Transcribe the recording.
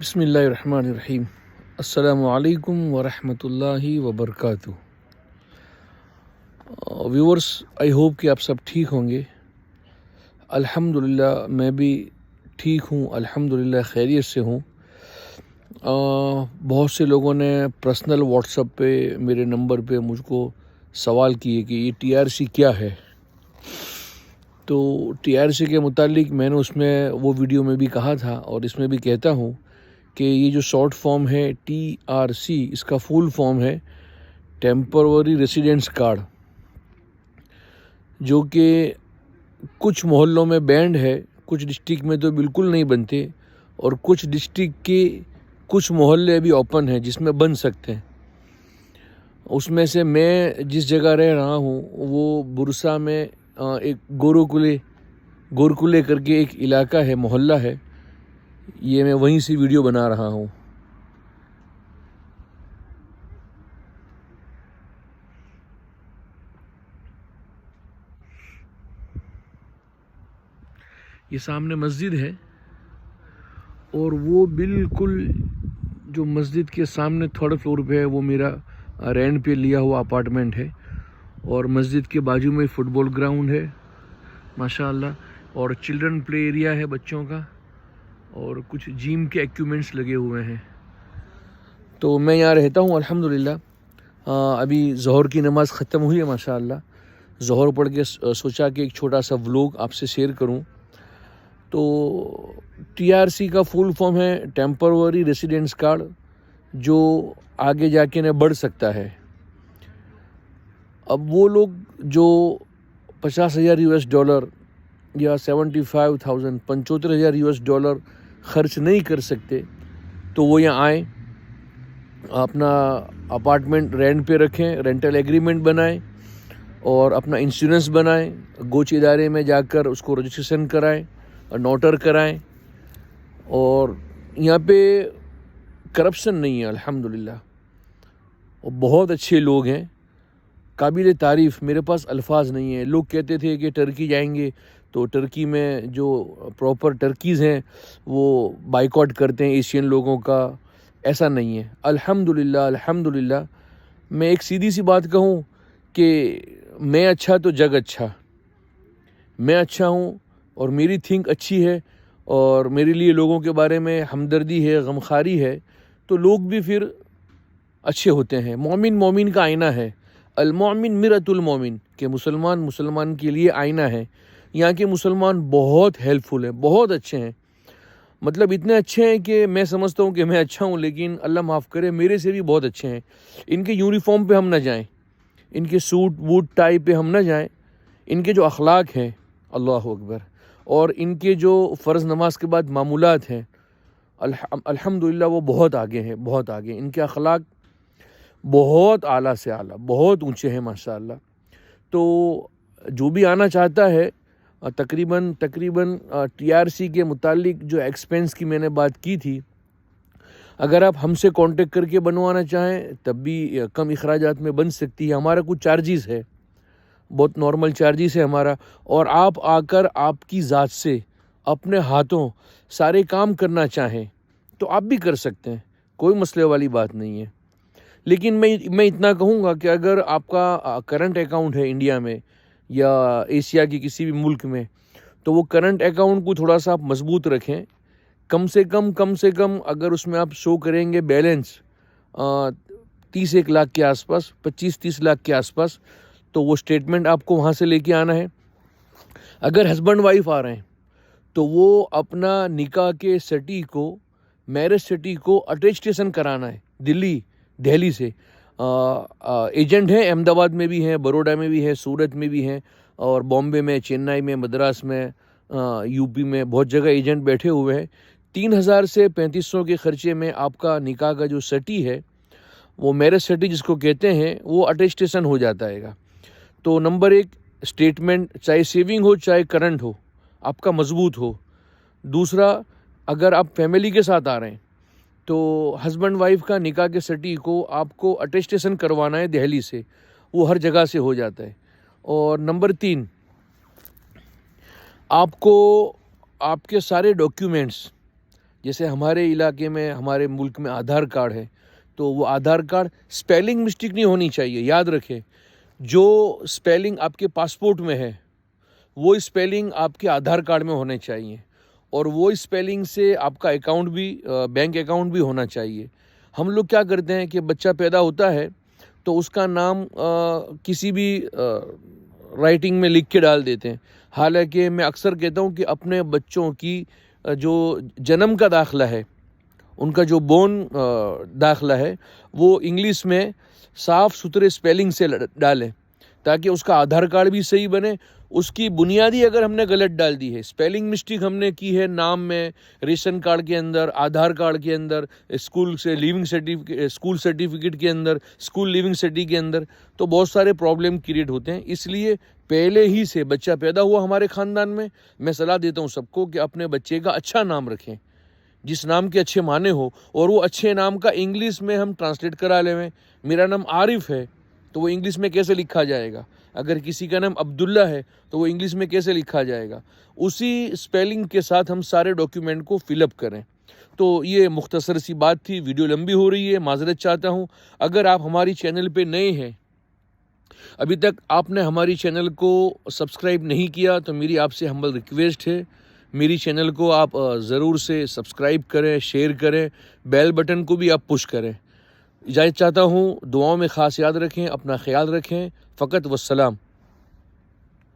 बिस्मिल्लाहिर्रहमानिर्रहीम। अस्सलामु अलैकुम वरहमतुल्लाहि वबरकातुहू। व्यूअर्स, आई होप कि आप सब ठीक होंगे। अल्हम्दुलिल्लाह मैं भी ठीक हूँ, अल्हम्दुलिल्लाह खैरियत से हूँ। बहुत से लोगों ने पर्सनल व्हाट्सएप पे मेरे नंबर पे मुझको सवाल किए कि ये टीआरसी क्या है। तो टीआरसी के मुतालिक मैंने उसमें वो वीडियो में भी कहा था और इसमें भी कहता हूँ कि ये जो शॉर्ट फॉर्म है टीआरसी, इसका फुल फॉर्म है टेम्पररी रेसिडेंस कार्ड, जो कि कुछ मोहल्लों में बैंड है, कुछ डिस्ट्रिक्ट में तो बिल्कुल नहीं बनते और कुछ डिस्ट्रिक्ट के कुछ मोहल्ले अभी ओपन हैं जिसमें बन सकते हैं। उसमें से मैं जिस जगह रह रहा हूँ वो बुरसा में एक गोरकुले करके एक इलाका है, मोहल्ला है। ये मैं वहीं से वीडियो बना रहा हूँ। ये सामने मस्जिद है और वो बिल्कुल जो मस्जिद के सामने थर्ड फ्लोर पे है वो मेरा रेंट पे लिया हुआ अपार्टमेंट है। और मस्जिद के बाजू में फुटबॉल ग्राउंड है माशाअल्लाह, और चिल्ड्रन प्ले एरिया है बच्चों का, और कुछ जिम के इक्विपमेंट्स लगे हुए हैं। तो मैं यहाँ रहता हूँ अल्हम्दुलिल्लाह। अभी ज़ोहर की नमाज़ ख़त्म हुई है माशाअल्लाह। ज़ोहर पढ़ के सोचा कि एक छोटा सा व्लॉग आपसे शेयर करूँ। तो टीआरसी का फुल फॉर्म है टेम्पररी रेसिडेंस कार्ड, जो आगे जाके न बढ़ सकता है। अब वो लोग जो 50,000 यूएस डॉलर या 75,000 75,000 यूएस डॉलर ख़र्च नहीं कर सकते, तो वो यहाँ आएँ, अपना अपार्टमेंट रेंट पे रखें, रेंटल एग्रीमेंट बनाएं और अपना इंश्योरेंस बनाएं, गोच इदारे में जाकर उसको रजिस्ट्रेशन कराएं, नोटर कराएं। और यहाँ पे करप्शन नहीं है अल्हम्दुलिल्लाह, और बहुत अच्छे लोग हैं, काबिल तारीफ़। मेरे पास अल्फाज नहीं है। लोग कहते थे कि टर्की जाएंगे तो टर्की में जो प्रॉपर टर्कीज़ हैं वो बाइकआउट करते हैं एशियन लोगों का। ऐसा नहीं है अल्हम्दुलिल्लाह। अल्हम्दुलिल्लाह मैं एक सीधी सी बात कहूँ कि मैं अच्छा तो जग अच्छा। मैं अच्छा हूँ और मेरी थिंक अच्छी है और मेरे लिए लोगों के बारे में हमदर्दी है, गमखारी है, तो लोग भी फिर अच्छे होते हैं। मोमिन मोमिन का आईना है, अल-मोमिन मिरतुल मोमिन, के मुसलमान मुसलमान के लिए आईना है। यहाँ के मुसलमान बहुत हेल्पफुल हैं, बहुत अच्छे हैं। मतलब इतने अच्छे हैं कि मैं समझता हूँ कि मैं अच्छा हूँ, लेकिन अल्लाह माफ़ करे मेरे से भी बहुत अच्छे हैं। इनके यूनिफॉर्म पे हम ना जाएं, इनके सूट बूट टाई पे हम ना जाएं, इनके जो अखलाक हैं, अल्लाह अकबर, और इनके जो फ़र्ज़ नमाज के बाद मामूलात हैं, अल्हम्दुलिल्लाह वो बहुत आगे हैं, बहुत आगे। इनके अखलाक बहुत आला से आला, बहुत ऊंचे हैं माशाअल्लाह। तो जो भी आना चाहता है, तकरीबन तकरीबन टीआरसी के मुतालिक जो एक्सपेंस की मैंने बात की थी, अगर आप हमसे कांटेक्ट करके बनवाना चाहें तब भी कम इखराजात में बन सकती है। हमारा कुछ चार्जेस है, बहुत नॉर्मल चार्जेस है हमारा, और आप आकर आपकी ज़ात से अपने हाथों सारे काम करना चाहें तो आप भी कर सकते हैं, कोई मसले वाली बात नहीं है। लेकिन मैं इतना कहूँगा कि अगर आपका करंट अकाउंट है इंडिया में या एशिया के किसी भी मुल्क में, तो वो करंट अकाउंट को थोड़ा सा आप मजबूत रखें। कम से कम अगर उसमें आप शो करेंगे बैलेंस 30 लाख के आसपास, 25-30 लाख के आसपास, तो वो स्टेटमेंट आपको वहाँ से लेके आना है। अगर हस्बैंड वाइफ आ रहे हैं तो वो अपना निकाह के सर्टी को, मैरिज सर्टी को अटेस्टेशन कराना है दिल्ली से। एजेंट हैं, अहमदाबाद में भी हैं, बड़ौदा में भी हैं, सूरत में भी हैं, और बॉम्बे में, चेन्नई में, मद्रास में, यूपी में, बहुत जगह एजेंट बैठे हुए हैं। 3,000 से 3,500 के खर्चे में आपका निकाह का जो सर्टी है, वो मैरिज सर्टी जिसको कहते हैं, वो अटेस्टेशन हो जाता है। तो नंबर एक, स्टेटमेंट चाहे सेविंग हो चाहे करंट हो, आपका मजबूत हो। दूसरा, अगर आप फैमिली के साथ आ रहे हैं तो हस्बैंड वाइफ का निकाह के सर्टी को आपको अटेस्टेशन करवाना है दिल्ली से, वो हर जगह से हो जाता है। और नंबर 3, आपको आपके सारे डॉक्यूमेंट्स जैसे हमारे इलाके में, हमारे मुल्क में आधार कार्ड है, तो वो आधार कार्ड स्पेलिंग मिस्टेक नहीं होनी चाहिए। याद रखें, जो स्पेलिंग आपके पासपोर्ट में है वो स्पेलिंग आपके आधार कार्ड में होने चाहिए, और वो स्पेलिंग से आपका अकाउंट भी, बैंक अकाउंट भी होना चाहिए। हम लोग क्या करते हैं कि बच्चा पैदा होता है तो उसका नाम किसी भी राइटिंग में लिख के डाल देते हैं। हालांकि मैं अक्सर कहता हूँ कि अपने बच्चों की जो जन्म का दाखिला है, उनका जो बोर्न दाखिला है, वो इंग्लिश में साफ़ सुथरे स्पेलिंग से डालें, ताकि उसका आधार कार्ड भी सही बने। उसकी बुनियादी अगर हमने गलत डाल दी है, स्पेलिंग मिस्टेक हमने की है नाम में, रेशन कार्ड के अंदर, आधार कार्ड के अंदर, स्कूल सर्टिफिकेट के अंदर, स्कूल लिविंग सर्टिफिकेट के अंदर, तो बहुत सारे प्रॉब्लम क्रिएट होते हैं। इसलिए पहले ही से बच्चा पैदा हुआ हमारे ख़ानदान में, मैं सलाह देता हूँ सबको कि अपने बच्चे का अच्छा नाम रखें, जिस नाम के अच्छे माने हो, और वो अच्छे नाम का इंग्लिश में हम ट्रांसलेट करा लें। मेरा नाम आरिफ है तो वो इंग्लिश में कैसे लिखा जाएगा? अगर किसी का नाम अब्दुल्ला है तो वो इंग्लिश में कैसे लिखा जाएगा? उसी स्पेलिंग के साथ हम सारे डॉक्यूमेंट को फिलअप करें। तो ये मुख्तसर सी बात थी, वीडियो लंबी हो रही है, माजरत चाहता हूँ। अगर आप हमारी चैनल पे नए हैं, अभी तक आपने हमारी चैनल को सब्सक्राइब नहीं किया, तो मेरी आपसे हम्बल रिक्वेस्ट है, मेरी चैनल को आप ज़रूर से सब्सक्राइब करें, शेयर करें, बेल बटन को भी आप पुश करें। इजाज़त चाहता हूँ, दुआओं में ख़ास याद रखें, अपना ख्याल रखें। फ़कत वस्सलाम।